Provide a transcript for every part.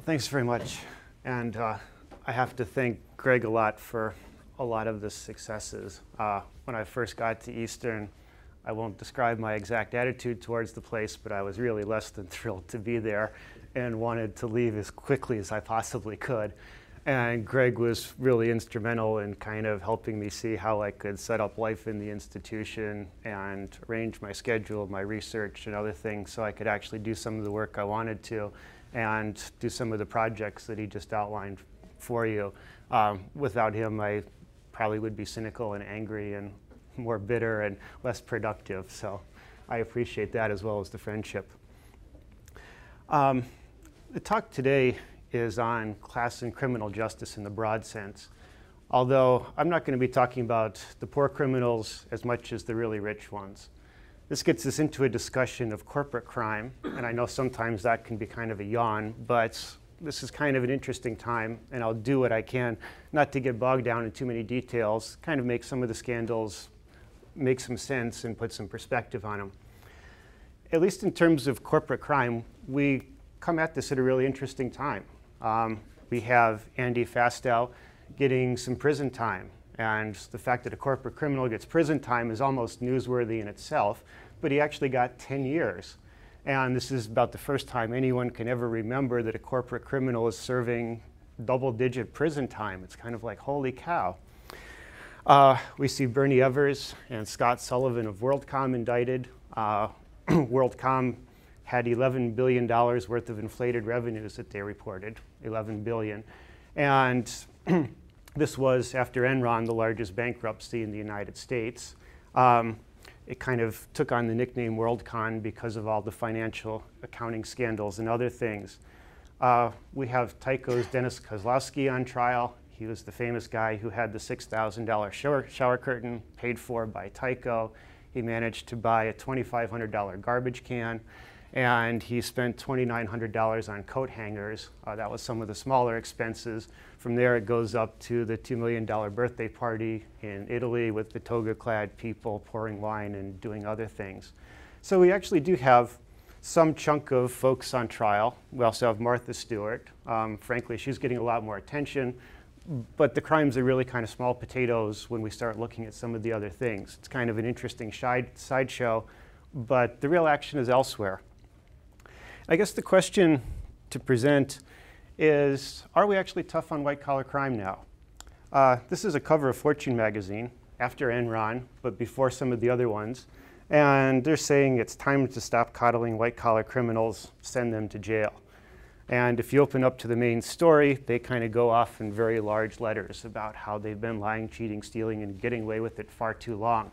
Well, thanks very much. And I have to thank Greg a lot for a lot of the successes. When I first got to Eastern, I won't describe my exact attitude towards the place, but I was really less than thrilled to be there and wanted to leave as quickly as I possibly could. And Greg was really instrumental in kind of helping me see how I could set up life in the institution and arrange my schedule, my research, and other things so I could actually do some of the work I wanted to and do some of the projects that he just outlined for you. Without him, I probably would be cynical and angry and more bitter and less productive. So I appreciate that as well as the friendship. The talk today is on class and criminal justice in the broad sense. Although I'm not going to be talking about the poor criminals as much as the really rich ones. This gets us into a discussion of corporate crime, and I know sometimes that can be kind of a yawn, but this is kind of an interesting time, and I'll do what I can not to get bogged down in too many details, kind of make some of the scandals make some sense and put some perspective on them. At least in terms of corporate crime, we come at this at a really interesting time. We have Andy Fastow getting some prison time, and the fact that a corporate criminal gets prison time is almost newsworthy in itself, but he actually got 10 years. And this is about the first time anyone can ever remember that a corporate criminal is serving double-digit prison time. It's kind of like, holy cow. We see Bernie Evers and Scott Sullivan of WorldCom indicted. WorldCom had $11 billion worth of inflated revenues that they reported, $11 billion. And this was after Enron, the largest bankruptcy in the United States. It kind of took on the nickname WorldCon because of all the financial accounting scandals and other things. We have Tyco's Dennis Kozlowski on trial. He was the famous guy who had the $6,000 shower curtain paid for by Tyco. He managed to buy a $2,500 garbage can, and he spent $2,900 on coat hangers. That was some of the smaller expenses. From there, it goes up to the $2 million birthday party in Italy with the toga-clad people pouring wine and doing other things. So we actually do have some chunk of folks on trial. We also have Martha Stewart. Frankly, she's getting a lot more attention, but the crimes are really kind of small potatoes when we start looking at some of the other things. It's kind of an interesting sideshow, but the real action is elsewhere. I guess the question to present is, are we actually tough on white-collar crime now? This is a cover of Fortune magazine after Enron, but before some of the other ones. And they're saying it's time to stop coddling white-collar criminals, send them to jail. And if you open up to the main story, they kind of go off in very large letters about how they've been lying, cheating, stealing, and getting away with it far too long.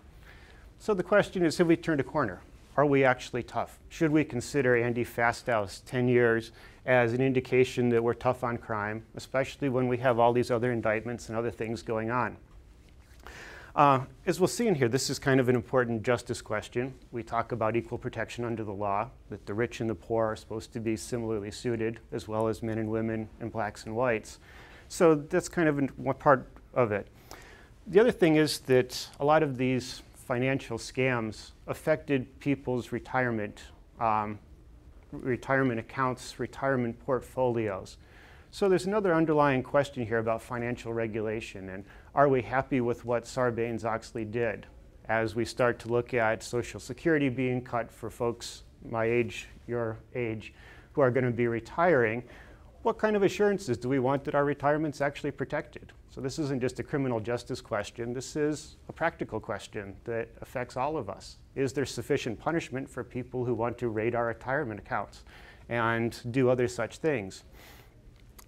So the question is, have we turned a corner? Are we actually tough? Should we consider Andy Fastow's 10 years as an indication that we're tough on crime, especially when we have all these other indictments and other things going on? As we'll see in here, this is kind of an important justice question. We talk about equal protection under the law, that the rich and the poor are supposed to be similarly suited, as well as men and women and blacks and whites. So that's kind of one part of it. The other thing is that a lot of these financial scams affected people's retirement accounts, retirement portfolios. So there's another underlying question here about financial regulation, and are we happy with what Sarbanes-Oxley did? As we start to look at Social Security being cut for folks my age, your age, who are going to be retiring, what kind of assurances do we want that our retirement's actually protected? So this isn't just a criminal justice question, this is a practical question that affects all of us. Is there sufficient punishment for people who want to raid our retirement accounts and do other such things?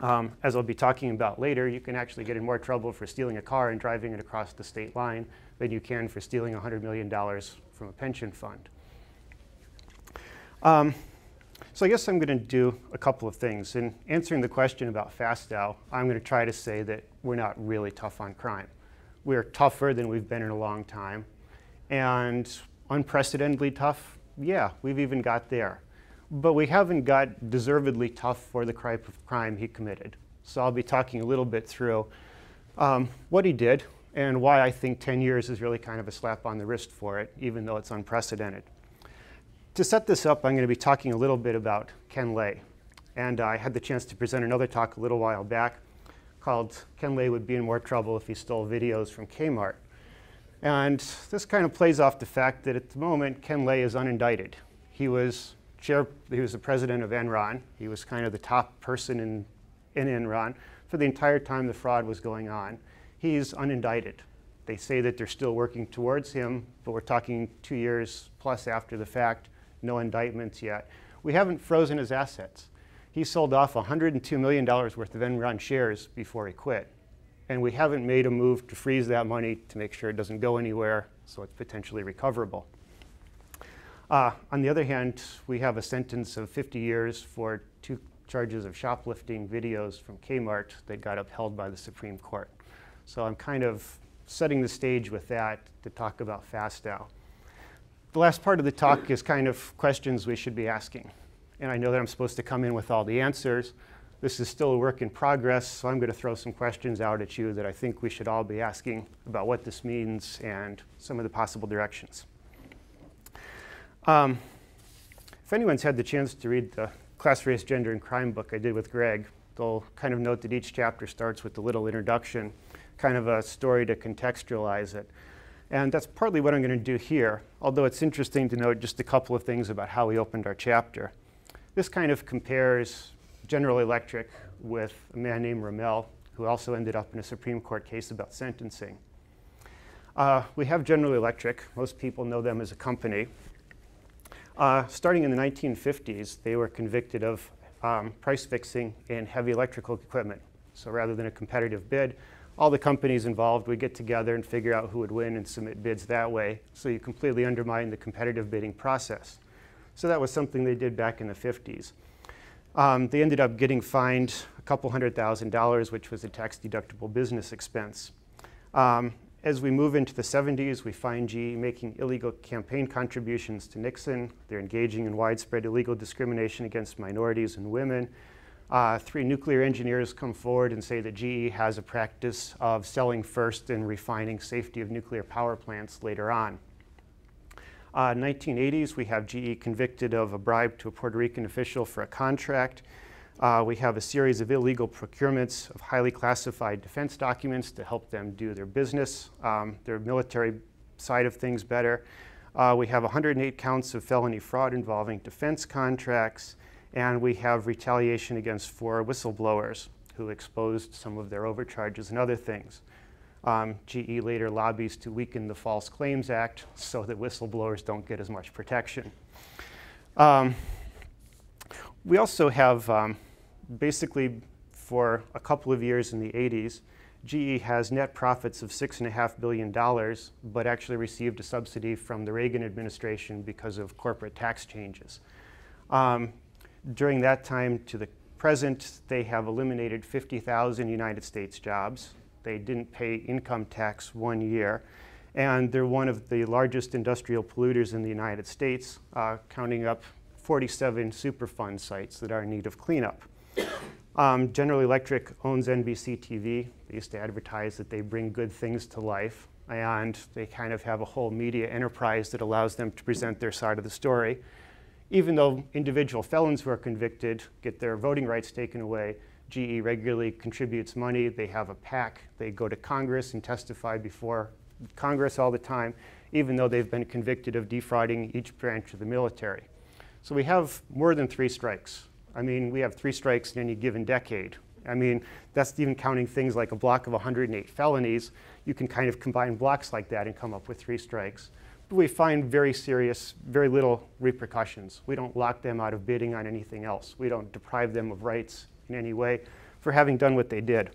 As I'll be talking about later, you can actually get in more trouble for stealing a car and driving it across the state line than you can for stealing $100 million from a pension fund. So I guess I'm going to do a couple of things. In answering the question about Fastow, I'm going to try to say that we're not really tough on crime. We're tougher than we've been in a long time. And unprecedentedly tough, yeah, we've even got there. But we haven't got deservedly tough for the crime he committed. So I'll be talking a little bit through what he did and why I think 10 years is really kind of a slap on the wrist for it, even though it's unprecedented. To set this up, I'm going to be talking a little bit about Ken Lay. And I had the chance to present another talk a little while back called Ken Lay Would Be in More Trouble If He Stole Videos from Kmart. And this kind of plays off the fact that at the moment, Ken Lay is unindicted. He was the president of Enron. He was kind of the top person in Enron for the entire time the fraud was going on. He's unindicted. They say that they're still working towards him, but we're talking 2 years plus after the fact, no indictments yet. We haven't frozen his assets. He sold off $102 million worth of Enron shares before he quit. And we haven't made a move to freeze that money to make sure it doesn't go anywhere, so it's potentially recoverable. On the other hand, we have a sentence of 50 years for 2 charges of shoplifting videos from Kmart that got upheld by the Supreme Court. So I'm kind of setting the stage with that to talk about FASTOW. The last part of the talk is kind of questions we should be asking. And I know that I'm supposed to come in with all the answers. This is still a work in progress, so I'm going to throw some questions out at you that I think we should all be asking about what this means and some of the possible directions. If anyone's had the chance to read the Class, Race, Gender, and Crime book I did with Greg, they'll kind of note that each chapter starts with a little introduction, kind of a story to contextualize it. And that's partly what I'm going to do here, although it's interesting to note just a couple of things about how we opened our chapter. This kind of compares General Electric with a man named Rommel, who also ended up in a Supreme Court case about sentencing. We have General Electric. Most people know them as a company. Starting in the 1950s, they were convicted of price fixing in heavy electrical equipment. So rather than a competitive bid, all the companies involved would get together and figure out who would win and submit bids that way. So you completely undermine the competitive bidding process. So that was something they did back in the 50s. They ended up getting fined a couple $100,000, which was a tax-deductible business expense. As we move into the 70s, we find GE making illegal campaign contributions to Nixon. They're engaging in widespread illegal discrimination against minorities and women. 3 nuclear engineers come forward and say that GE has a practice of selling first and refining safety of nuclear power plants later on. 1980s, we have GE convicted of a bribe to a Puerto Rican official for a contract. We have a series of illegal procurements of highly classified defense documents to help them do their business, their military side of things better. We have 108 counts of felony fraud involving defense contracts, and we have retaliation against 4 whistleblowers who exposed some of their overcharges and other things. GE later lobbies to weaken the False Claims Act so that whistleblowers don't get as much protection. We also have, basically for a couple of years in the 80s, GE has net profits of $6.5 billion, but actually received a subsidy from the Reagan administration because of corporate tax changes. During that time to the present, they have eliminated 50,000 United States jobs. They didn't pay income tax 1 year. And they're one of the largest industrial polluters in the United States, counting up 47 Superfund sites that are in need of cleanup. General Electric owns NBC TV. They used to advertise that they bring good things to life, and they kind of have a whole media enterprise that allows them to present their side of the story. Even though individual felons who are convicted get their voting rights taken away, GE regularly contributes money. They have a PAC. They go to Congress and testify before Congress all the time, even though they've been convicted of defrauding each branch of the military. So we have more than 3 strikes. I mean, we have 3 strikes in any given decade. I mean, that's even counting things like a block of 108 felonies. You can kind of combine blocks like that and come up with 3 strikes. But we find very serious, very little repercussions. We don't lock them out of bidding on anything else. We don't deprive them of rights in any way for having done what they did.